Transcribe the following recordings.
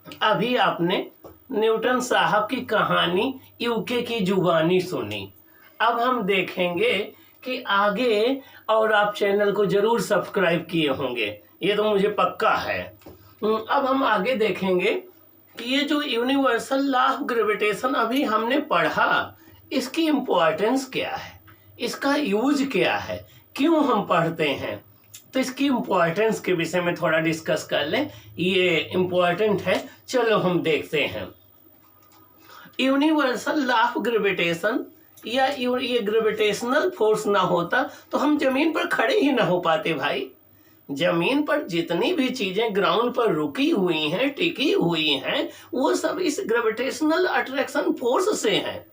अभी आपने न्यूटन साहब की कहानी यूके की जुबानी सुनी। अब हम देखेंगे कि आगे, और आप चैनल को जरूर सब्सक्राइब किए होंगे, ये तो मुझे पक्का है। अब हम आगे देखेंगे कि ये जो यूनिवर्सल लॉ ऑफ ग्रेविटेशन अभी हमने पढ़ा, इसकी इम्पोर्टेंस क्या है, इसका यूज क्या है, क्यों हम पढ़ते हैं, तो इसकी इम्पोर्टेंस के विषय में थोड़ा डिस्कस कर लें। ये इम्पोर्टेंट है, चलो हम देखते हैं। यूनिवर्सल लॉ ऑफ ग्रेविटेशन या ये ग्रेविटेशनल फोर्स ना होता तो हम जमीन पर खड़े ही ना हो पाते भाई। जमीन पर जितनी भी चीजें ग्राउंड पर रुकी हुई हैं, टिकी हुई हैं, वो सब इस ग्रेविटेशनल अट्रैक्शन फोर्स से हैं।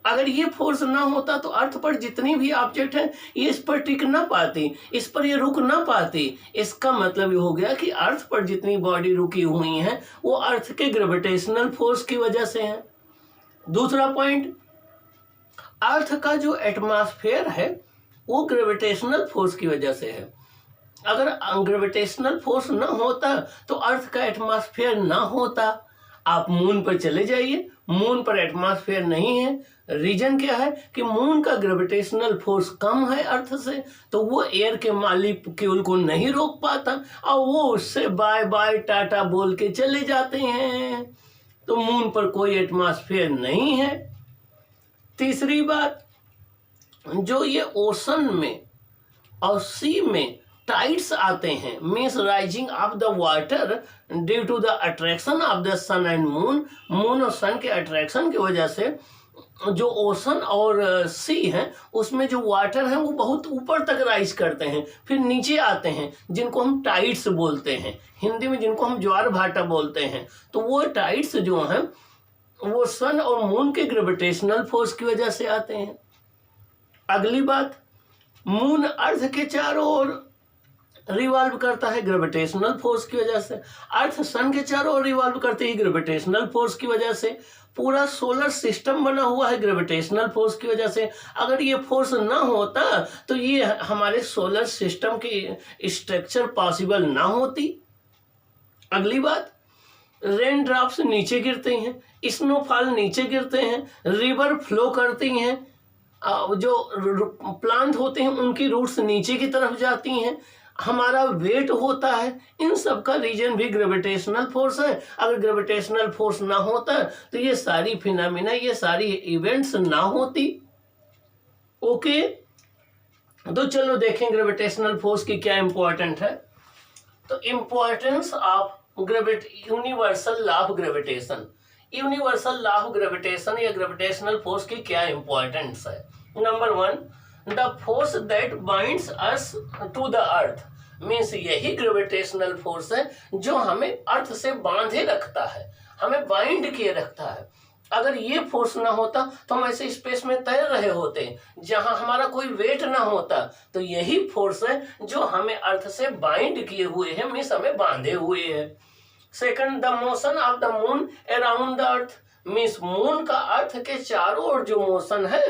अगर ये फोर्स ना होता तो अर्थ पर जितनी भी ऑब्जेक्ट है ये इस पर टिक ना पाती, इस पर ये रुक ना पाती। इसका मतलब ये हो गया कि अर्थ पर जितनी बॉडी रुकी हुई हैं वो अर्थ के ग्रेविटेशनल फोर्स की वजह से हैं। दूसरा पॉइंट, अर्थ का जो एटमॉस्फेयर है वो ग्रेविटेशनल फोर्स की वजह से है। अगर ग्रेविटेशनल फोर्स ना होता तो अर्थ का एटमॉस्फेयर ना होता। आप मून पर चले जाइए, मून पर एटमॉस्फेयर नहीं है। रीजन क्या है कि मून का ग्रेविटेशनल फोर्स कम है अर्थ से, तो वो एयर के मॉलिक्यूल को नहीं रोक पाता और वो उससे बाय बाय टाटा बोल के चले जाते हैं। तो मून पर कोई एटमॉस्फेयर नहीं है। तीसरी बात, जो ये ओशन में और सी में टाइड्स आते हैं, means rising of the water due to the attraction of the sun and moon, moon और सन के अट्रैक्शन की वजह से जो ओशन और सी है उसमें जो वाटर है वो बहुत ऊपर तक राइज करते हैं, फिर नीचे आते हैं, जिनको हम टाइड्स बोलते हैं, हिंदी में जिनको हम ज्वार भाटा बोलते हैं। तो वो टाइड्स जो हैं वो सन और मून के ग्रेविटेशनल फोर्स की वजह से आते हैं। अगली बात, मून अर्थ के चारों ओर रिवॉल्व करता है ग्रेविटेशनल फोर्स की वजह से, अर्थ सन के चारों ओर रिवॉल्व करते ही ग्रेविटेशनल फोर्स की वजह से। पूरा सोलर सिस्टम बना हुआ है ग्रेविटेशनल फोर्स की वजह से। अगर ये फोर्स ना होता तो ये हमारे सोलर सिस्टम की स्ट्रक्चर पॉसिबल ना होती। अगली बात, रेन ड्रॉप्स नीचे गिरते हैं, स्नोफॉल नीचे गिरते हैं, रिवर फ्लो करती हैं, जो प्लांट होते हैं उनकी रूट्स नीचे की तरफ जाती हैं, हमारा वेट होता है। इन सब का रीजन भी ग्रेविटेशनल फोर्स है। अगर ग्रेविटेशनल फोर्स ना होता तो ये सारी फिनोमिना, ये सारी इवेंट्स ना होती। ओके, तो चलो देखें ग्रेविटेशनल फोर्स की क्या इंपॉर्टेंट है। तो importance of universal law of gravitation, universal law of gravitation या ग्रेविटेशनल फोर्स की क्या इंपॉर्टेंस है। Number one, the force that binds us to the earth, means यही ग्रेविटेशनल फोर्स है जो हमें अर्थ से बांधे रखता है, हमें बाइंड किए रखता है। अगर ये फोर्स ना होता तो हम ऐसे स्पेस में तैर रहे होते जहां हमारा कोई वेट ना होता। तो यही फोर्स है जो हमें अर्थ से बाइंड किए हुए है, मीन्स हमें बांधे हुए है। Second, the motion of the moon around the earth, means moon का अर्थ के चारों ओर जो मोशन है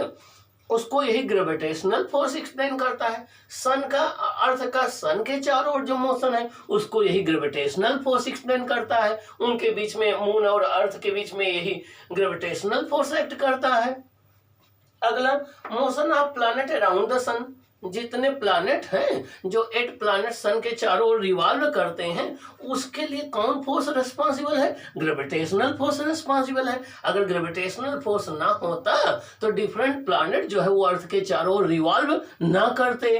उसको यही ग्रेविटेशनल फोर्स एक्सप्लेन करता है। सन का अर्थ का सन के चारों ओर जो मोशन है उसको यही ग्रेविटेशनल फोर्स एक्सप्लेन करता है। उनके बीच में, मून और अर्थ के बीच में यही ग्रेविटेशनल फोर्स एक्ट करता है। अगला, motion of planet around the sun, जितने प्लैनेट हैं जो 8 प्लैनेट सन के चारों ओर रिवॉल्व करते हैं उसके लिए कौन फोर्स रिस्पांसिबल है, ग्रेविटेशनल फोर्स रिस्पांसिबल है। अगर ग्रेविटेशनल फोर्स ना होता तो डिफरेंट प्लैनेट जो है वो अर्थ के चारों ओर रिवॉल्व ना करते।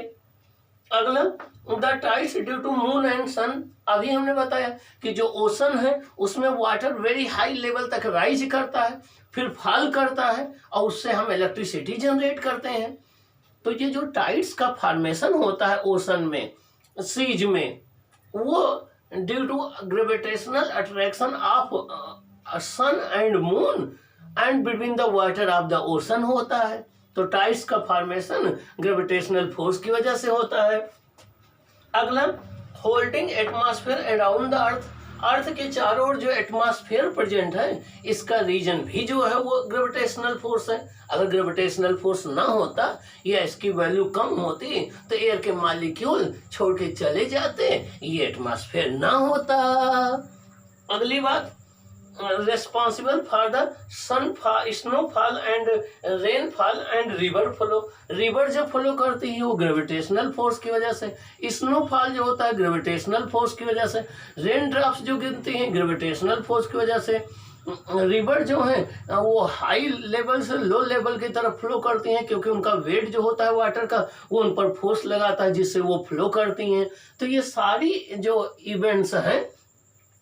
अगला, the tides due to moon and sun, अभी हमने बताया कि जो ओशन है उसमें वाटर वेरी हाई लेवल तक राइज करता है, फिर फॉल करता है और उससे हम इलेक्ट्रिसिटी जनरेट करते हैं। तो ये जो टाइड्स का फॉर्मेशन होता है ओशन में, सीज में, वो due to gravitational attraction of sun and moon and between the water of the ocean होता है। तो टाइड्स का फॉर्मेशन ग्रेविटेशनल फोर्स की वजह से होता है। अगला, holding atmosphere around the earth, earth के चारों ओर जो एटमॉस्फेयर प्रेजेंट है इसका रीजन भी जो है वो ग्रेविटेशनल फोर्स है। अगर ग्रेविटेशनल फोर्स ना होता या इसकी वैल्यू कम होती तो एयर के मॉलिक्यूल छोड़ के चले जाते, ये एटमॉस्फेयर ना होता। अगली बात, responsible for the snowfall and rainfall and river flow। River जब फ्लो करती है वो ग्रेविटेशनल फोर्स की वजह से, स्नोफॉल जो होता है ग्रेविटेशनल फोर्स की वजह से, रेन ड्रॉप्स जो गिरती हैं ग्रेविटेशनल फोर्स की वजह से, रिवर जो है वो हाई लेवल से लो लेवल की तरफ फ्लो करती हैं क्योंकि उनका वेट जो होता है वाटर का वो उन पर फोर्स लगाता है जिससे वो फ्लो करती हैं। तो ये सारी जो इवेंट्स हैं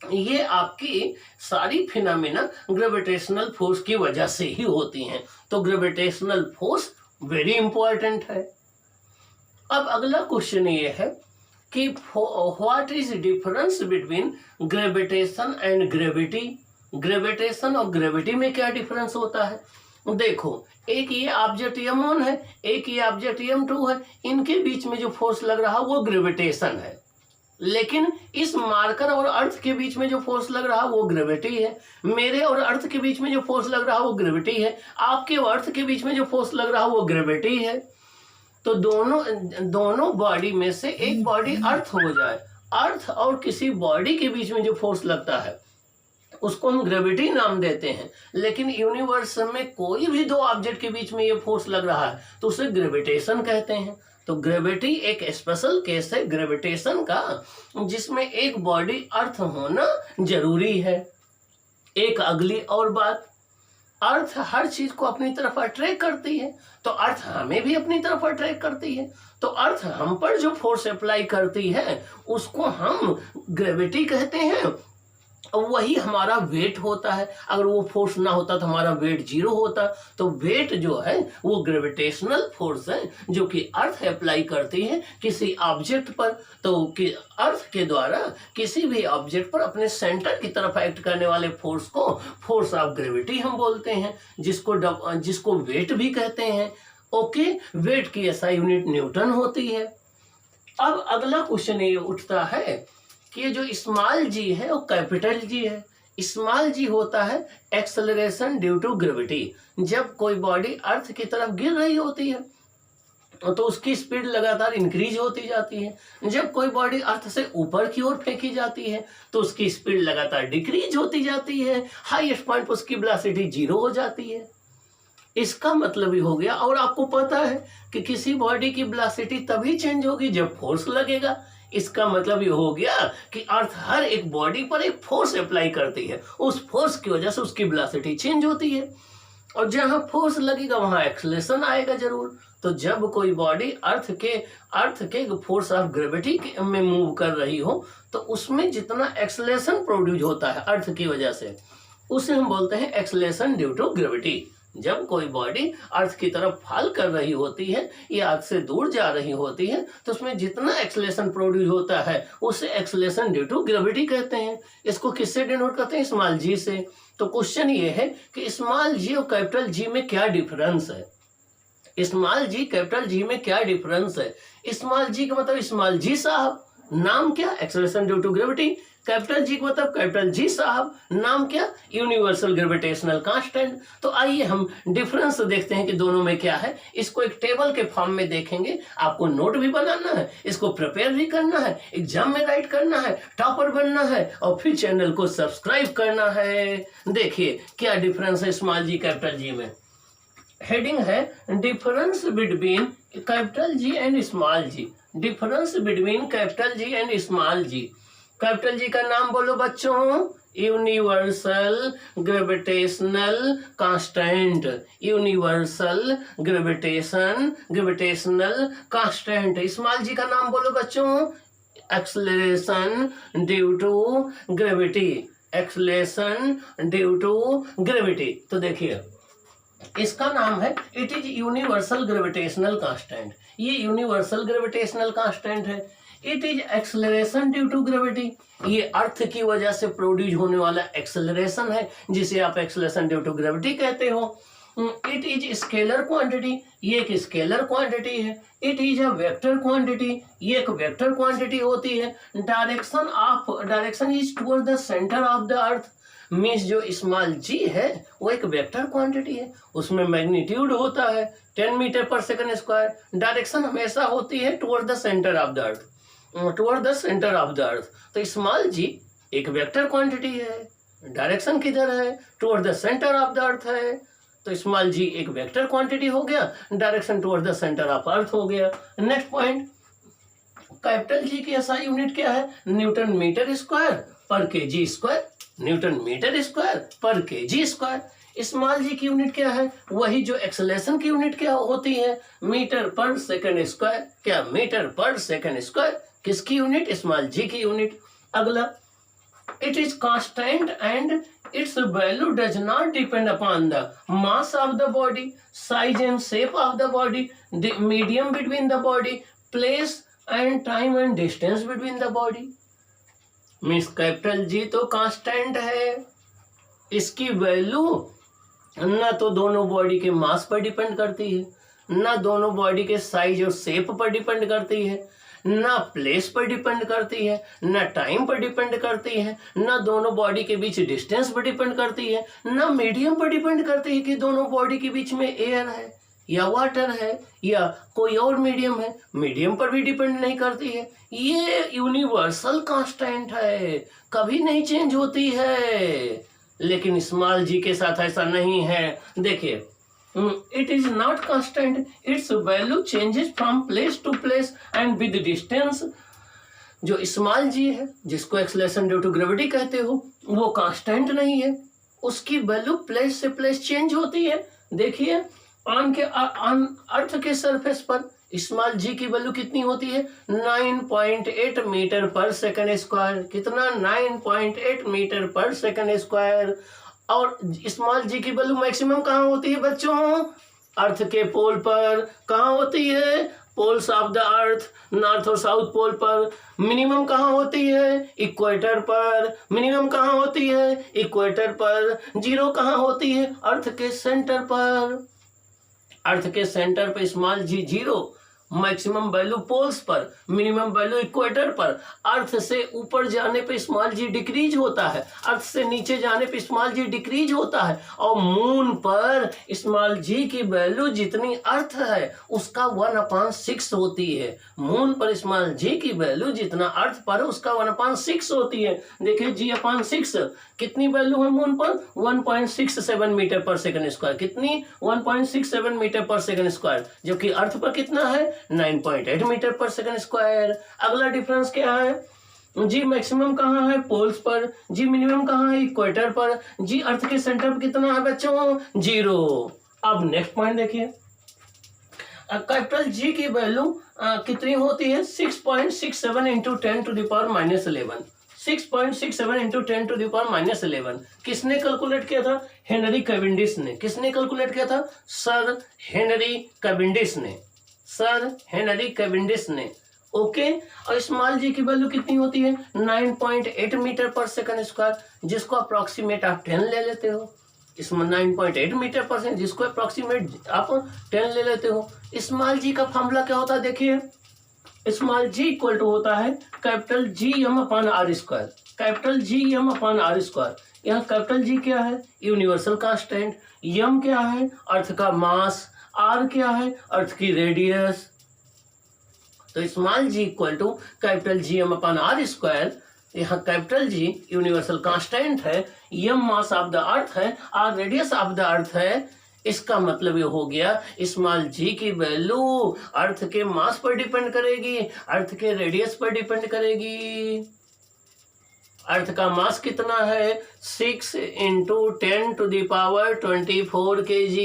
ये आपकी सारी फिनोमेना ग्रेविटेशनल फोर्स की वजह से ही होती हैं। तो ग्रेविटेशनल फोर्स वेरी इंपॉर्टेंट है। अब अगला क्वेश्चन ये है कि what is difference between gravitation and gravity. Gravitation और ग्रेविटी में क्या डिफरेंस होता है? देखो, एक ये ऑब्जेक्ट m1 है, एक ये ऑब्जेक्ट m2 है, इनके बीच में जो फोर्स लग रहा है वो ग्रेविटेशन है, लेकिन इस मार्कर और अर्थ के बीच में जो फोर्स लग रहा है वो ग्रेविटी है। मेरे और अर्थ के बीच में जो फोर्स लग रहा है वो ग्रेविटी है, आपके और अर्थ के बीच में जो फोर्स लग रहा है वो ग्रेविटी है। तो दोनों बॉडी में से एक बॉडी अर्थ हो जाए, अर्थ और किसी बॉडी के बीच में जो फोर्स लगता है उसको हम ग्रेविटी नाम देते हैं, लेकिन यूनिवर्स में कोई भी दो ऑब्जेक्ट के बीच में ये फोर्स लग रहा है तो उसे ग्रेविटेशन कहते हैं। तो ग्रेविटी एक स्पेशल केस है ग्रेविटेशन का, जिसमें एक बॉडी अर्थ होना जरूरी है। एक अगली और बात, अर्थ हर चीज को अपनी तरफ अट्रैक्ट करती है, तो अर्थ हमें भी अपनी तरफ अट्रैक्ट करती है। तो अर्थ हम पर जो फोर्स अप्लाई करती है उसको हम ग्रेविटी कहते हैं, वही हमारा वेट होता है। अगर वो फोर्स ना होता तो हमारा वेट 0 होता। तो वेट जो है वो ग्रेविटेशनल फोर्स है जो कि अर्थ अप्लाई करती है किसी ऑब्जेक्ट पर। तो कि अर्थ के द्वारा किसी भी ऑब्जेक्ट पर अपने सेंटर की तरफ एक्ट करने वाले फोर्स को फोर्स ऑफ ग्रेविटी हम बोलते हैं, जिसको वेट भी कहते हैं। ओके, वेट की एसआई यूनिट न्यूटन होती है। अब अगला क्वेश्चन ये उठता है कि ये जो स्मॉल जी है वो कैपिटल जी है। स्मॉल जी होता है एक्सेलरेशन ड्यू टू ग्रेविटी। जब कोई बॉडी अर्थ की तरफ गिर रही होती है तो उसकी स्पीड लगातार इंक्रीज होती जाती है। जब कोई बॉडी अर्थ से ऊपर की ओर फेंकी जाती है तो उसकी स्पीड लगातार डिक्रीज होती जाती है, हाईएस्ट पॉइंट पर उसकी वेलोसिटी 0 हो जाती है। इसका मतलब ही हो गया, और आपको पता है कि किसी बॉडी की वेलोसिटी तभी चेंज होगी जब फोर्स लगेगा। इसका मतलब ये हो गया कि अर्थ हर एक बॉडी पर एक फोर्स अप्लाई करती है, उस फोर्स की वजह से उसकी वेलोसिटी चेंज होती है, और जहां फोर्स लगेगा वहां एक्सेलरेशन आएगा जरूर। तो जब कोई बॉडी अर्थ के फोर्स ऑफ ग्रेविटी में मूव कर रही हो तो उसमें जितना एक्सेलरेशन प्रोड्यूस होता है अर्थ की वजह से उसे हम बोलते हैं एक्सेलरेशन ड्यू टू ग्रेविटी। जब कोई बॉडी अर्थ की तरफ फॉल कर रही होती है या अर्थ से दूर जा रही होती है तो उसमें जितना एक्सेलरेशन प्रोड्यूस होता है उसे एक्सेलरेशन ड्यू टू ग्रेविटी कहते हैं। इसको किससे डिनोट करते हैं? स्मॉल जी से। तो क्वेश्चन ये है कि स्मॉल जी और कैपिटल जी में क्या डिफरेंस है? स्मॉल जी कैपिटल जी में क्या डिफरेंस है? स्मॉल जी का मतलब स्मॉल जी साहब, नाम क्या? Acceleration due to gravity. Capital G का मतलब कैपिटल जी साहब, नाम क्या? Universal gravitational constant. तो आइए हम डिफरेंस देखते हैं कि दोनों में क्या है। इसको एक टेबल के फॉर्म में देखेंगे, आपको नोट भी बनाना है, इसको प्रिपेयर भी करना है, एग्जाम में राइट करना है, टॉपर बनना है और फिर चैनल को सब्सक्राइब करना है। देखिए क्या डिफरेंस है स्मॉल जी कैपिटल जी में। हेडिंग है difference between capital G and small G. Difference between capital G and small G. Capital G का नाम बोलो बच्चों, universal gravitational constant. Universal gravitational constant. Small G का नाम बोलो बच्चों, acceleration due to gravity. Acceleration due to gravity. तो देखिए इसका नाम है it is universal gravitational constant. ये यूनिवर्सल ग्रेविटेशनल कांस्टेंट है। It is acceleration due to gravity. ये अर्थ की वजह से प्रोड्यूस होने वाला एक्सेलरेशन है जिसे आप एक्सेलरेशन ड्यू टू ग्रेविटी कहते हो। It is scalar quantity. ये एक स्केलर क्वांटिटी है। It is a vector quantity. ये एक वेक्टर क्वांटिटी होती है। Direction is toward the centre of the earth. Means जो स्मॉल जी है वो एक वेक्टर क्वांटिटी है, उसमें मैग्नीट्यूड होता है 10 मीटर पर सेकंड स्क्वायर। डायरेक्शन हमेशा होती है toward the centre of the earth, toward the centre of the अर्थ। तो स्मॉल जी एक वेक्टर क्वांटिटी है, डायरेक्शन किधर है, toward the centre of the earth है, तो स्मॉल जी एक वेक्टर क्वांटिटी हो गया, direction toward the centre of earth हो गया। नेक्स्ट पॉइंट, कैपिटल जी की एसआई यूनिट क्या है, न्यूटन मीटर स्क्वायर पर KG square, newton metre square पर केजी स्क्वायर। स्मॉल जी की यूनिट क्या है, वही जो एक्सेलरेशन की यूनिट क्या होती है, मीटर पर सेकंड स्क्वायर, क्या मीटर पर सेकंड स्क्वायर, किसकी यूनिट, स्मॉल जी की यूनिट। अगला, it is constant and its value does not depend upon the mass of the body, size and shape of the body, the medium between the body, place and time and distance between the body। Means capital G तो constant है, इसकी value ना तो दोनों body के मास पर depend करती है, ना दोनों बॉडी के साइज और शेप पर डिपेंड करती है, ना प्लेस पर डिपेंड करती है, ना टाइम पर डिपेंड करती है, ना दोनों बॉडी के बीच डिस्टेंस पर डिपेंड करती है, ना मीडियम पर डिपेंड करती है कि दोनों बॉडी के बीच में एयर है या वाटर है या कोई और मीडियम है, मीडियम पर भी डिपेंड नहीं करती है। ये यूनिवर्सल कांस्टेंट है, कभी नहीं चेंज होती है। लेकिन स्मॉल जी के साथ ऐसा नहीं है। देखिए, it is not constant, its value changes from place to place and with distance। जो स्मॉल जी है, जिसको एक्सेलरेशन ड्यू टू ग्रेविटी कहते हो, वो कांस्टेंट नहीं है, उसकी वैल्यू प्लेस से प्लेस चेंज होती है। देखिए, अर्थ के सरफेस पर स्मॉल जी की वैल्यू कितनी होती है, 9.8 मीटर पर सेकंड स्क्वायर। कितना, 9.8 मीटर पर सेकंड स्क्वायर। और स्मॉल जी की वैल्यू मैक्सिमम कहाँ होती है बच्चों, अर्थ के पोल पर। कहाँ होती है, poles of the earth, north और साउथ पोल पर। मिनिमम कहाँ होती है, इक्वेटर पर। मिनिमम कहाँ होती है, इक्वेटर पर। जीरो कहाँ होती है, अर्थ के सेंटर पर। अर्थ के सेंटर पर स्मॉल जी जीरो, मैक्सिमम वैल्यू पोल्स पर, मिनिमम वैल्यू इक्वेटर पर। अर्थ से ऊपर जाने पे स्मॉल जी डिक्रीज होता है, अर्थ से नीचे जाने पे स्मॉल जी डिक्रीज होता है। और मून पर स्मॉल जी की वैल्यू जितनी अर्थ है उसका 1/6 होती है। मून पर स्मॉल जी की वैल्यू जितना अर्थ पर है उसका 1/6 होती है। देखिए g/6 कितनी वैल्यू है मून पर, 1.67 मीटर पर सेकंड स्क्वायर। कितनी, 1.67 मीटर पर सेकंड स्क्वायर, जबकि अर्थ पर कितना है, 9.8 मीटर पर सेकंड स्क्वायर। अगला डिफरेंस क्या है, जी मैक्सिमम कहाँ है, पोल्स पर। जी मिनिमम कहाँ है, इक्वेटर पर। जी अर्थ के सेंटर पर कितना है बच्चों, जीरो। अब नेक्स्ट पॉइंट देखिए, कैपिटल जी की वैल्यू कितनी होती है, 6.67 into 10 to the power -11। 6.67 into 10 to the power -11 किसने कैलकुलेट किया था, हेनरी कैवेंडिश ने। किसने कैलकुलेट किया था, सर हेनरी कैवेंडिश ने। सर हेनरी कैवेंडिश ने। ओके, और स्मॉल जी की वैल्यू कितनी होती है, 9.8 मीटर पर सेकंड स्क्वायर, जिसको अप्रोक्सीमेट आप 10 ले लेते हो। इसमें 9.8 मीटर पर सेकंड, जिसको अप्रोक्सीमेट आप 10 ले लेते हो। स्मॉल जी का फॉर्मूला क्या होता है, देखिए, स्मॉल जी इक्वल टू होता है capital G M upon R square. Capital G M upon R square. यहाँ कैपिटल जी क्या है, यूनिवर्सल कांस्टेंट। एम क्या है, अर्थ का मास। आर क्या है, अर्थ की रेडियस। तो small G equal to capital G M upon R square. यहाँ कैपिटल जी यूनिवर्सल कांस्टेंट है, M mass of the earth है, R radius of the earth है। इसका मतलब ये हो गया स्मॉल जी की वैल्यू अर्थ के मास पर डिपेंड करेगी, अर्थ के रेडियस पर डिपेंड करेगी। अर्थ का मास कितना है, 6 into 10 to the power 24 kg।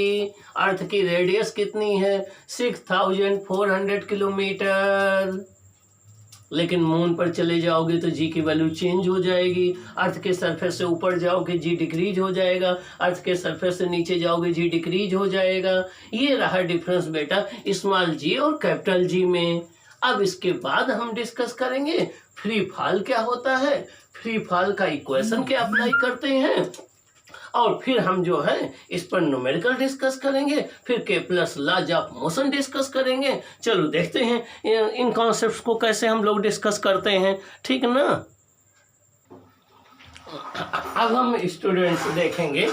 Earth की रेडियस कितनी है, 6400 किलोमीटर। लेकिन मून पर चले जाओगे तो जी की वैल्यू चेंज हो जाएगी। अर्थ के सरफेस से ऊपर जाओगे जी डिक्रीज हो जाएगा, अर्थ के सरफेस से नीचे जाओगे जी डिक्रीज हो जाएगा। ये रहा डिफरेंस बेटा स्मॉल जी और कैपिटल जी में। अब इसके बाद हम डिस्कस करेंगे फ्री फॉल क्या होता है, फ्री फॉल का इक्वेशन क्या अप्लाई करते हैं, और फिर हम जो है इस पर न्यूमेरिकल डिस्कस करेंगे, फिर Kepler's laws of motion discuss करेंगे। चलो देखते हैं इन कॉन्सेप्ट्स को कैसे हम लोग डिस्कस करते हैं, ठीक ना। अब हम स्टूडेंट्स देखेंगे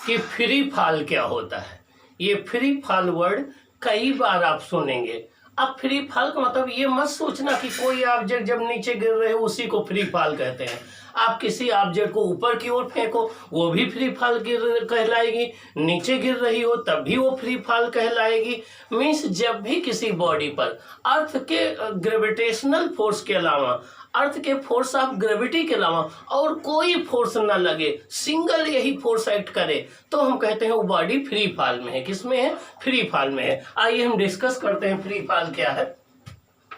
कि फ्री फॉल क्या होता है। ये फ्री फॉल वर्ड कई बार आप सुनेंगे। अब फ्री फॉल का मतलब ये मत सोचना कि कोई ऑब्जेक्ट जब नीचे गिर रहे हो उसी को फ्री फॉल कहते हैं। आप किसी ऑब्जेक्ट को ऊपर की ओर फेंको, वो भी फ्री फॉल कहलाएगी, नीचे गिर रही हो तब भी वो फ्री फॉल कहलाएगी। मीन्स जब भी किसी बॉडी पर अर्थ के ग्रेविटेशनल फोर्स के अलावा, अर्थ के फोर्स ऑफ ग्रेविटी के अलावा और कोई फोर्स ना लगे, सिंगल यही फोर्स एक्ट करे, तो हम कहते हैं वो बॉडी फ्री फॉल में है। किसमें है? फ्री फॉल में है। आइए हम डिस्कस करते हैं फ्री फॉल क्या है।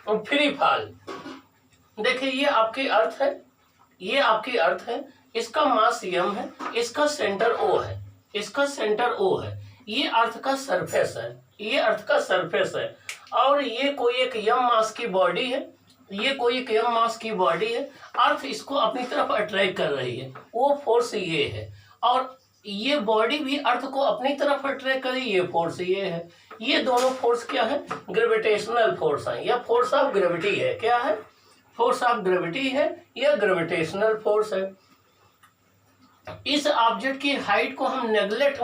फ्री फॉल देखिए, ये आपकी अर्थ है, ये आपकी अर्थ है, इसका मास m है, इसका सेंटर O है, इसका सेंटर O है, ये अर्थ का सरफेस है, ये अर्थ का सरफेस है, और ये कोई एक m मास की बॉडी है, ये कोई एक m मास की बॉडी है। अर्थ इसको अपनी तरफ अट्रैक्ट कर रही है, वो फोर्स ये है, और ये बॉडी भी अर्थ को अपनी तरफ अट्रैक्ट करे, ये फोर्स ये है। ये दोनों फोर्स क्या है? ग्रेविटेशनल फोर्स है, या फोर्स ऑफ ग्रेविटी है। क्या है? फोर्स ऑफ ग्रेविटी है, या ग्रेविटेशनल फोर्स है। इस ऑब्जेक्ट की हाइट को हम नेगलेक्ट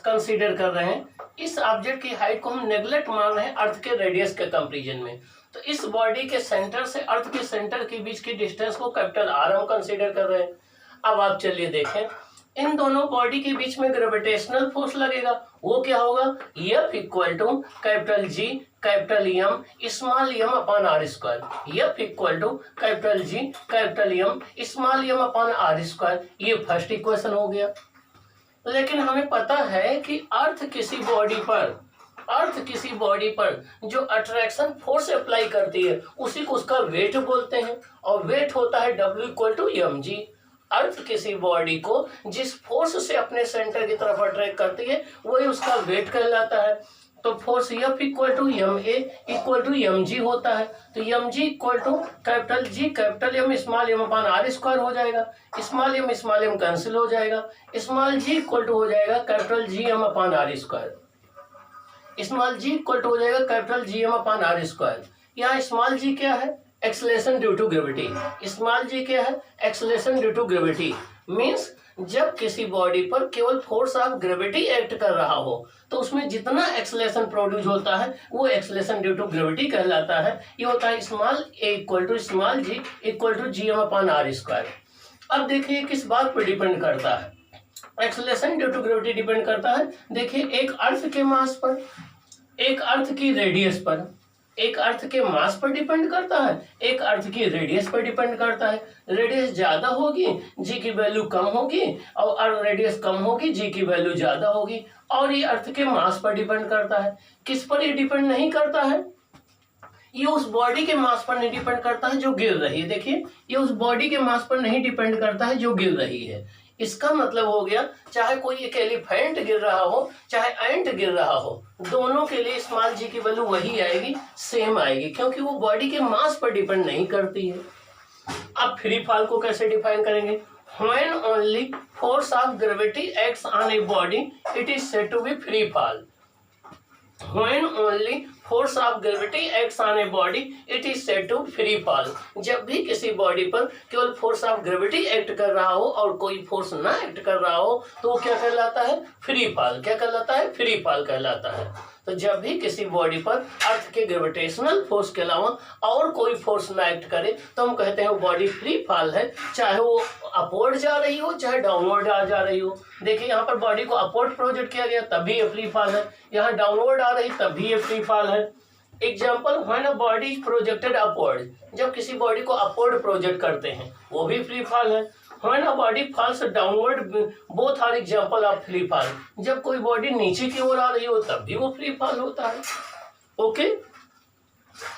कंसीडर कर रहे हैं, इस ऑब्जेक्ट की हाइट को हम नेगलेक्ट मान रहे हैं अर्थ के रेडियस के कंपैरिजन में। तो इस बॉडी के सेंटर से अर्थ के सेंटर के बीच की डिस्टेंस को कैपिटल R हम कंसीडर कर रहे हैं। अब आप चलिए देखें, इन दोनों बॉडी के बीच में ग्रेविटेशनल फोर्स लगेगा, वो क्या होगा? F equal to capital G capital M small m upon R square. F equal to capital G capital M small m upon R square. ये फर्स्ट इक्वेशन हो गया। लेकिन हमें पता है कि अर्थ किसी बॉडी पर जो अट्रैक्शन फोर्स अप्लाई करती है उसी को उसका वेट बोलते हैं, और वेट होता है W इक्वल टू mg। अर्थ किसी बॉडी को जिस फोर्स से अपने सेंटर की तरफ अट्रैक्ट करती है वही उसका वेट कहलाता है। तो force F equal to ma equal to mg होता है। तो mg equal to capital G capital M small m upon R square हो जाएगा, स्मॉल m कैंसिल हो जाएगा, स्मॉल g इक्वल टू हो जाएगा capital Gm upon R square, small g equal to हो जाएगा capital Gm upon R square. यहाँ small g क्या है? Acceleration due to gravity. Small g क्या है? Acceleration due to gravity. Means जब किसी बॉडी पर केवल फोर्स ऑफ ग्रेविटी एक्ट कर रहा हो तो उसमें जितना एक्सेलरेशन प्रोड्यूस होता है वो एक्सेलरेशन ड्यू टू ग्रेविटी कहलाता है। ये होता है small a equal to small g equal to Gm upon R square. अब देखिए किस बात पर डिपेंड करता है? Acceleration due to gravity depend करता है, देखिए, एक अर्थ के मास पर, एक अर्थ की रेडियस पर, एक अर्थ के मास पर डिपेंड करता है, एक अर्थ की रेडियस पर डिपेंड करता है। रेडियस ज्यादा होगी जी की वैल्यू कम होगी, और रेडियस कम होगी जी की वैल्यू ज्यादा होगी। और ये अर्थ के मास पर डिपेंड करता है। किस पर ये डिपेंड नहीं करता है? ये उस बॉडी के मास पर नहीं डिपेंड करता है जो गिर रही है। देखिए, ये उस बॉडी के मास पर नहीं डिपेंड करता है जो गिर रही है। इसका मतलब हो गया, चाहे कोई एक एलिफेंट गिर रहा हो चाहे एंट गिर रहा हो, दोनों के लिए स्मॉल g की वैल्यू वही आएगी, सेम आएगी, क्योंकि वो बॉडी के मास पर डिपेंड नहीं करती है। अब फ्री फॉल को कैसे डिफाइन करेंगे? When only force of gravity acts on a body, it is said to be free fall. When only force of gravity acts on a body, it is said to free fall. जब भी किसी body पर केवल force of gravity act कर रहा हो और कोई फोर्स ना एक्ट कर रहा हो तो वो क्या कहलाता है? Free fall. क्या कहलाता है? फ्री फॉल कहलाता है। तो जब भी किसी बॉडी पर अर्थ के ग्रेविटेशनल फोर्स के अलावा और कोई फोर्स ना एक्ट करे तो हम कहते हैं वो बॉडी फ्री फॉल है, चाहे वो अपवर्ड जा रही हो चाहे डाउनवर्ड जा रही हो। देखिए, यहाँ पर बॉडी को अपवर्ड प्रोजेक्ट किया गया तभी ये फ्री फॉल है, यहाँ डाउनवर्ड आ रही तभी ये फ्री फॉल है। Example, when a body is projected upward, जब किसी बॉडी को अपवर्ड प्रोजेक्ट करते हैं वो भी फ्री फॉल है। When a body falls downward, both are example of free fall. जब कोई बॉडी नीचे की ओर आ रही हो तब भी वो फ्री फॉल होता है। ओके,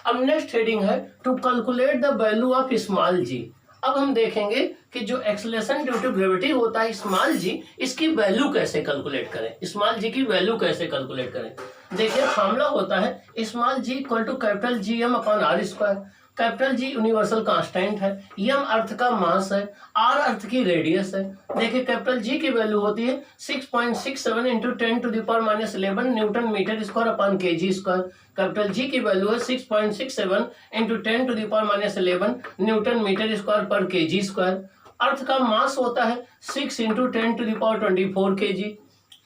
अब नेक्स्ट हेडिंग है to calculate the value of small g। अब हम देखेंगे कि जो एक्सेलरेशन ड्यू टू ग्रेविटी होता है स्मॉल g, इसकी वैल्यू कैसे कैलकुलेट करें, स्मॉल g की वैल्यू कैसे कैलकुलेट करें। देखिए, फॉर्मूला होता है small g equal to capital Gm upon R square. Capital G universal constant है, m अर्थ का मास है, r अर्थ की रेडियस है। देखिए, कैपिटल G की वैल्यू होती है 6.67 into 10⁻11 newton metre square upon kg square. Capital G की वैल्यू है 6.67 इंटू 10⁻11 न्यूटन मीटर स्क्वायर पर kg स्क्वायर। अर्थ का मास होता है 6 इंटू 10⁻24 kg।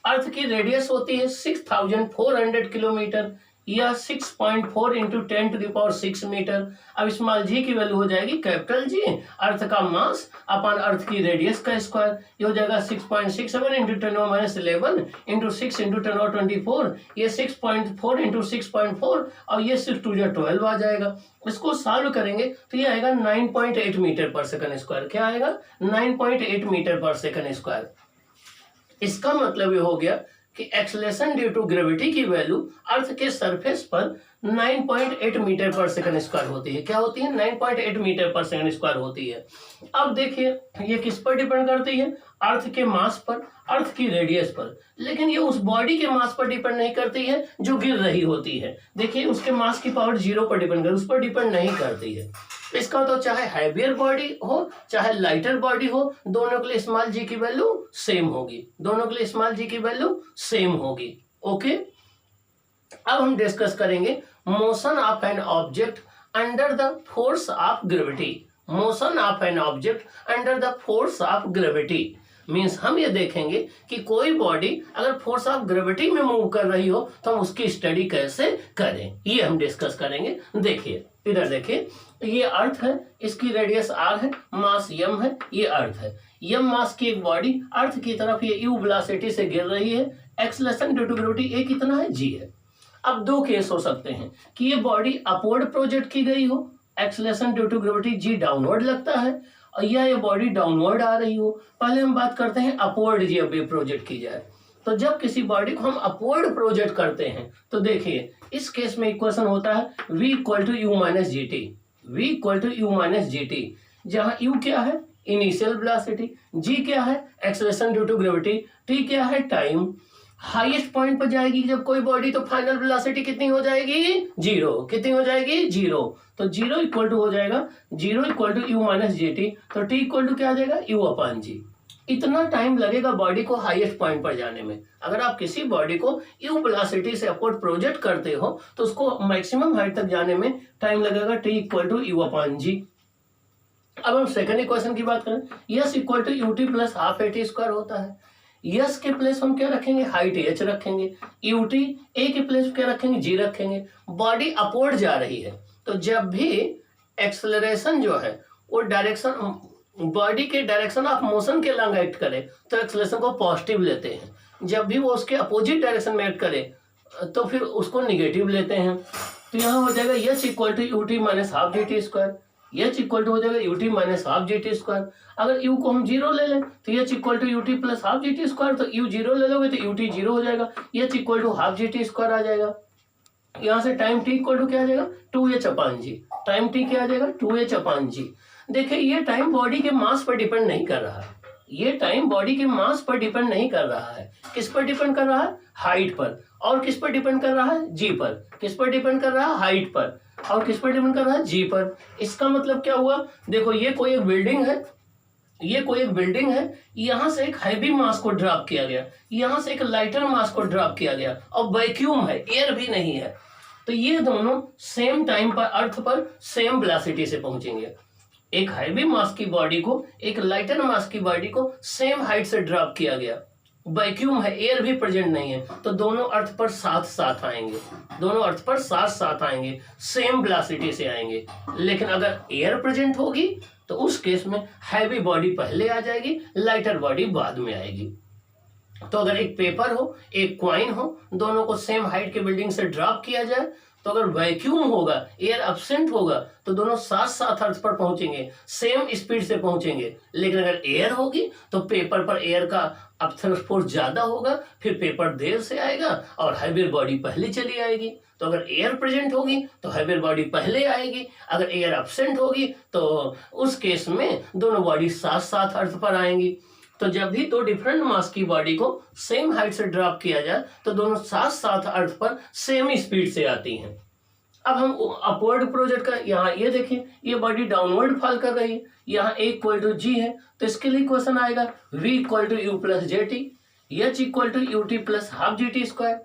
अर्थ की रेडियस होती है 6400 किलोमीटर, या 6.4 इंटू 10⁶ मीटर। अब स्मॉल जी की वैल्यू हो जाएगी कैपिटल जी, अर्थ का मास अपन अर्थ की रेडियस का स्क्वायर, ये हो जाएगा 6.67 इंटू 10⁻11 इंटू 6 इंटू 10⁻24, ये 6.4 इंटू 6.4 और ये 6 2 12 आ जाएगा। इसको सॉल्व करेंगे तो ये आएगा 9.8 मीटर पर सेकंड स्क्वायर। क्या आएगा? 9.8 मीटर पर सेकंड स्क्वायर। इसका मतलब ये हो गया कि एक्सेलरेशन ड्यू टू ग्रेविटी की वैल्यू अर्थ के सरफेस पर 9.8 मीटर पर सेकंड स्क्वायर होती है। क्या होती है? 9.8 मीटर पर सेकंड स्क्वायर होती है। अब देखिए ये किस पर डिपेंड करती है? अर्थ के मास पर, अर्थ की रेडियस पर। लेकिन ये उस बॉडी के मास पर डिपेंड नहीं करती है जो गिर रही होती है। देखिए उसके मास की पावर 0 पर डिपेंड कर, उस पर डिपेंड नहीं करती है। इसका तो चाहे हैवियर बॉडी हो चाहे लाइटर बॉडी हो, दोनों के लिए स्मॉल जी की वैल्यू सेम होगी, दोनों के लिए स्मॉल जी की वैल्यू सेम होगी। ओके, अब हम डिस्कस करेंगे motion of an object under the force of gravity. Motion of an object under the force of gravity means हम ये देखेंगे कि कोई बॉडी अगर फोर्स ऑफ ग्रेविटी में मूव कर रही हो तो हम उसकी स्टडी कैसे करें, ये हम डिस्कस करेंगे। देखिए इधर देखिए, ये अर्थ है, इसकी रेडियस r है, मास m है, ये अर्थ है। m मास की एक बॉडी अर्थ की तरफ ये u वेलोसिटी से गिर रही है, acceleration due to gravity a कितना है? g है। अब दो केस हो सकते हैं कि ये बॉडी अपवर्ड प्रोजेक्ट की गई हो, acceleration due to gravity g downward लगता है, और ये बॉडी डाउनवर्ड आ रही हो। पहले हम बात करते हैं अपवर्ड जी, अब प्रोजेक्ट की जाए तो जब किसी बॉडी को हम अपवर्ड प्रोजेक्ट करते हैं तो देखिए इस केस में इक्वेशन होता है v equal to u minus g t, v equal to u minus g t, जहाँ u क्या है? इनिशियल वेलोसिटी, g क्या है? Acceleration due to gravity, t क्या है? टाइम। हाईएस्ट पॉइंट पर जाएगी जब कोई बॉडी तो फाइनल वेलोसिटी कितनी हो जाएगी? 0। कितनी हो जाएगी? 0। तो 0 इक्वल टू हो जाएगा 0 equal to u minus g t, तो t इक्वल टू क्या आ जाएगा? u upon g. इतना टाइम लगेगा बॉडी को हाईएस्ट पॉइंट पर जाने में। अगर आप किसी बॉडी को यू वेलोसिटी से अपवर्ड प्रोजेक्ट करते हो तो उसको मैक्सिमम हाइट तक जाने में टाइम लगेगा t equal to U upon G. अब हम सेकंड इक्वेशन की बात करें, S equal to U T plus half A T square होता है। यस के प्लेस हम क्या रखेंगे? हाइट h रखेंगे, यू टी ए के प्लेस क्या रखेंगे? g रखेंगे। बॉडी अपवर्ड जा रही है तो जब भी एक्सेलरेशन जो है वो डायरेक्शन, बॉडी के डायरेक्शन ऑफ मोशन के लॉन्ग एक्ट करे तो एक्सेलरेशन को पॉजिटिव लेते हैं, जब भी वो उसके अपोजिट डायरेक्शन में एक्ट करे तो फिर उसको निगेटिव लेते हैं। तो यहाँ हो जाएगा H equal to you T minus half G T square, H equal to हो जाएगा U T minus half G T square. अगर यू को हम 0 ले लें तो H equal to U T plus half G T square, तो U 0 ले लोगे तो यू टी 0 हो जाएगा, H equal to half G T square आ जाएगा। यहाँ से टाइम टी इक्वल टू क्या आ जाएगा? 2h अपान जी। टाइम टी क्या आ जाएगा? 2h अपान जी। देखिए ये टाइम बॉडी के मास पर डिपेंड नहीं कर रहा है, ये टाइम बॉडी के मास पर डिपेंड नहीं कर रहा है। किस पर डिपेंड कर रहा है? हाइट पर। और किस पर डिपेंड कर रहा है? जी पर। किस पर डिपेंड कर रहा है? हाइट पर। और किस पर डिपेंड कर रहा है? जी पर। इसका मतलब क्या हुआ? देखो ये कोई एक बिल्डिंग है, ये कोई एक बिल्डिंग है, यहाँ से एक हैवी मास को ड्रॉप किया गया, यहाँ से एक लाइटर मास को ड्रॉप किया गया, और वैक्यूम है, एयर भी नहीं है, तो ये दोनों सेम टाइम पर अर्थ पर सेम वेलोसिटी से पहुंचेंगे। एक हैवी मास की बॉडी को एक लाइटर मास की बॉडी को सेम हाइट से ड्रॉप किया गया, वैक्यूम है, एयर भी प्रेजेंट नहीं है, तो दोनों अर्थ पर साथ साथ आएंगे, दोनों अर्थ पर साथ साथ आएंगे, सेम वेलोसिटी से आएंगे। लेकिन अगर एयर प्रेजेंट होगी तो उस केस में हैवी बॉडी पहले आ जाएगी, लाइटर बॉडी बाद में आएगी। तो अगर एक पेपर हो एक कॉइन हो, दोनों को सेम हाइट के बिल्डिंग से ड्रॉप किया जाए, तो अगर वैक्यूम होगा, एयर एब्सेंट होगा, तो दोनों साथ साथ अर्थ पर पहुंचेंगे, सेम स्पीड से पहुंचेंगे। लेकिन अगर एयर होगी तो पेपर पर एयर का अपथर फोर्स ज्यादा होगा, फिर पेपर देर से आएगा और हैवियर बॉडी पहले चली आएगी। तो अगर एयर प्रेजेंट होगी तो हैवियर बॉडी पहले आएगी, अगर एयर एब्सेंट होगी तो उस केस में दोनों बॉडी साथ साथ अर्थ पर आएंगी। तो जब भी दो डिफरेंट मास की बॉडी को सेम हाइट से ड्रॉप किया जाए तो दोनों साथ साथ अर्थ पर सेम स्पीड से आती हैं। अब हम अपवर्ड प्रोजेक्ट का, यहाँ ये देखिए ये बॉडी डाउनवर्ड फॉल कर रही है, यहाँ ए इक्वल टू जी है, तो इसके लिए क्वेश्चन आएगा v equal to u plus j t, h equal to U T plus half G T square,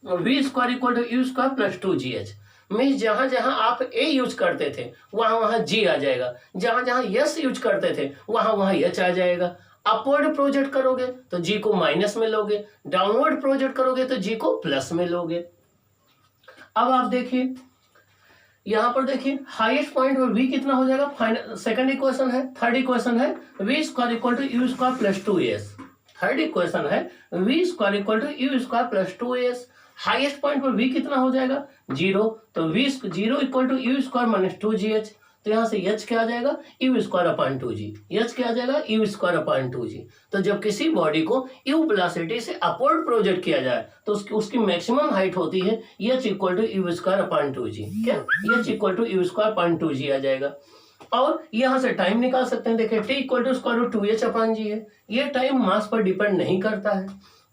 v square equal to u square plus 2gh। Means जहां जहां आप ए यूज करते थे वहां वहां जी आ जाएगा, जहां जहां यस यूज करते थे वहां वहां एच आ जाएगा। अपवर्ड प्रोजेक्ट करोगे तो जी को माइनस में लोगे, डाउनवर्ड प्रोजेक्ट करोगे तो जी को प्लस में लोगे। अब आप देखिए यहाँ पर देखिए हाईएस्ट पॉइंट पर v कितना हो जाएगा, फाइनल सेकंड इक्वेशन है। थर्ड इक्वेशन है v square equal to u square plus 2s। Third equation है v square equal to u square plus 2s। Highest point पर v कितना हो जाएगा 0, तो v 0 equal to u square minus 2gh। तो यहाँ से h क्या आ जाएगा you square upon 2g। h क्या आ जाएगा यू स्क्वायर अपॉन 2g। तो जब किसी बॉडी को यू वेलोसिटी से अपवर्ड प्रोजेक्ट किया जाए तो उसकी मैक्सिमम हाइट होती है h equal to u square upon 2g। क्या h equal to u square upon 2g आ जाएगा। और यहाँ से टाइम निकाल सकते हैं, देखिए t equal to square root 2h upon g है। ये टाइम मास पर डिपेंड नहीं करता है।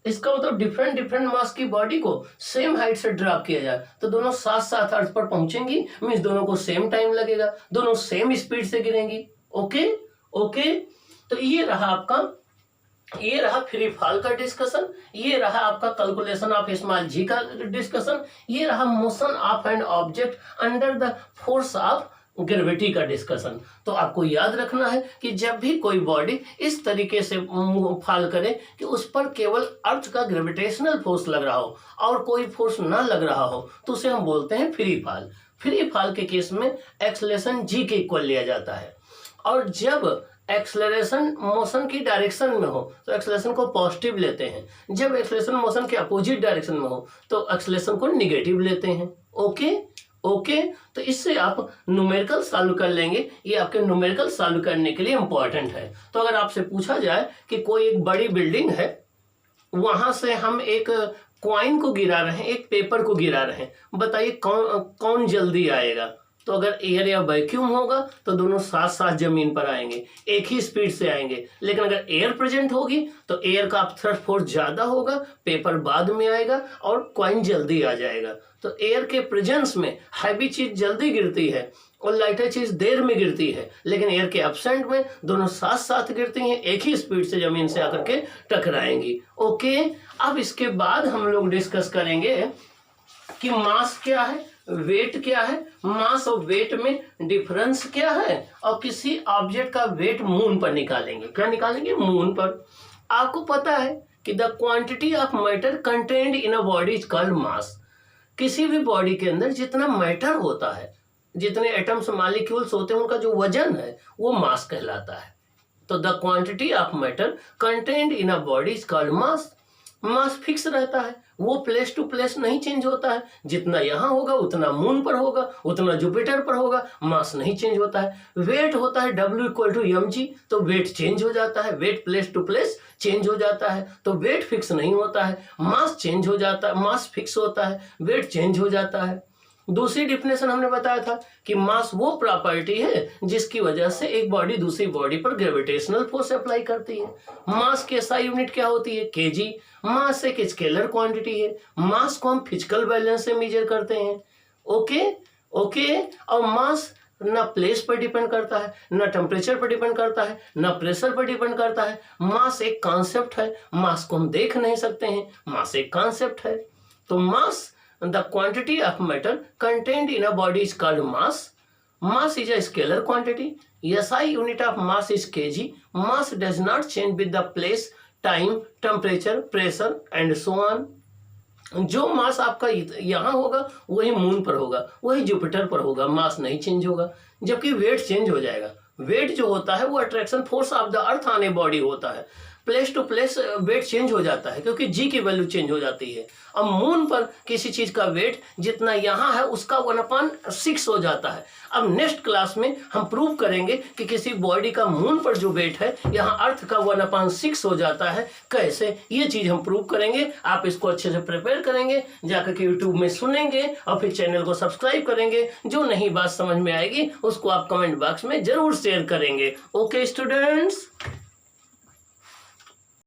इसका मतलब डिफरेंट मास की बॉडी को सेम हाइट से ड्रॉप किया जाए तो दोनों साथ साथ अर्थ पर पहुंचेंगी, मींस दोनों को सेम टाइम लगेगा, दोनों सेम स्पीड से गिरेंगी। ओके। तो ये रहा फ्री फॉल का डिस्कशन, ये रहा आपका कैलकुलेशन ऑफ स्मॉल जी का डिस्कशन, ये रहा motion of an object under the force of gravity का डिस्कशन। तो आपको याद रखना है कि जब भी कोई बॉडी इस तरीके से फॉल करे कि उस पर केवल अर्थ का ग्रेविटेशनल फोर्स लग रहा हो और कोई फोर्स ना लग रहा हो तो उसे हम बोलते हैं फ्री फॉल। फ्री फॉल के केस में एक्सेलरेशन जी के इक्वल लिया जाता है, और जब एक्सेलरेशन मोशन की डायरेक्शन में हो तो एक्सेलरेशन को पॉजिटिव लेते हैं, जब एक्सेलरेशन मोशन के अपोजिट डायरेक्शन में हो तो एक्सेलरेशन को निगेटिव लेते हैं। ओके। तो इससे आप न्यूमेरिकल सॉल्व कर लेंगे, ये आपके न्यूमेरिकल सॉल्व करने के लिए इंपॉर्टेंट है। तो अगर आपसे पूछा जाए कि कोई एक बड़ी बिल्डिंग है, वहां से हम एक कॉइन को गिरा रहे हैं, एक पेपर को गिरा रहे हैं, बताइए कौन जल्दी आएगा। तो अगर एयर या वैक्यूम होगा तो दोनों साथ साथ जमीन पर आएंगे, एक ही स्पीड से आएंगे। लेकिन अगर एयर प्रेजेंट होगी तो एयर का थ्रस्ट फोर्स ज्यादा होगा, पेपर बाद में आएगा और कॉइन जल्दी आ जाएगा। तो एयर के प्रेजेंस में हैवी चीज जल्दी गिरती है और लाइटर चीज देर में गिरती है, लेकिन एयर के एब्सेंट में दोनों साथ साथ गिरती हैं, एक ही स्पीड से जमीन से आकर के टकराएंगी। ओके। अब इसके बाद हम लोग डिस्कस करेंगे कि मास क्या है, वेट क्या है, मास और वेट में डिफरेंस क्या है, और किसी ऑब्जेक्ट का वेट मून पर निकालेंगे। क्या निकालेंगे? मून पर। आपको पता है कि the quantity of matter contained in a body is called मास। किसी भी बॉडी के अंदर जितना मैटर होता है, जितने एटम्स मॉलिक्यूल्स होते हैं, उनका जो वजन है वो मास कहलाता है। तो the quantity of matter contained in a body is called mass. Mass fix रहता है, वो प्लेस टू प्लेस नहीं चेंज होता है। जितना यहाँ होगा उतना मून पर होगा, उतना जुपिटर पर होगा, मास नहीं चेंज होता है। वेट होता है W इक्वल टू mg, तो वेट चेंज हो जाता है, weight place to place change हो जाता है। तो वेट फिक्स नहीं होता है, मास चेंज हो जाता है, मास फिक्स होता है, वेट चेंज हो जाता है। दूसरी डिफिनेशन हमने बताया था कि मास वो प्रॉपर्टी है जिसकी वजह से एक बॉडी दूसरी बॉडी पर ग्रेविटेशनल फोर्स अप्लाई करती है। मास की SI यूनिट क्या होती है? kg। मास एक स्केलर क्वांटिटी है, मास को हम फिजिकल बैलेंस से मेजर करते हैं। ओके। और मास ना प्लेस पर डिपेंड करता है, ना टेम्परेचर पर डिपेंड करता है, ना प्रेशर पर डिपेंड करता है। मास एक कॉन्सेप्ट है, मास को हम देख नहीं सकते हैं, मास एक कॉन्सेप्ट है। तो मास, the quantity of matter contained in a body is called mass. Mass is a scalar quantity. SI unit of mass is kg. Mass does not change with the place, time, temperature, pressure and so on. जो मास आपका यहाँ होगा वही moon पर होगा, वही Jupiter पर होगा, मास नहीं चेंज होगा। जबकि वेट चेंज हो जाएगा। वेट जो होता है वो attraction force of the earth on a body होता है। Place to place weight change हो जाता है क्योंकि जी की वैल्यू चेंज हो जाती है। अब मून पर किसी चीज का वेट जितना यहाँ है उसका 1/6 हो जाता है। अब नेक्स्ट क्लास में हम प्रूव करेंगे कि किसी बॉडी का मून पर जो वेट है यहाँ अर्थ का 1/6 हो जाता है। कैसे, ये चीज हम प्रूव करेंगे। आप इसको अच्छे से प्रिपेयर करेंगे, जाकर के यूट्यूब में सुनेंगे और फिर चैनल को सब्सक्राइब करेंगे। जो नई बात समझ में आएगी उसको आप कमेंट बॉक्स में जरूर शेयर करेंगे। Okay students.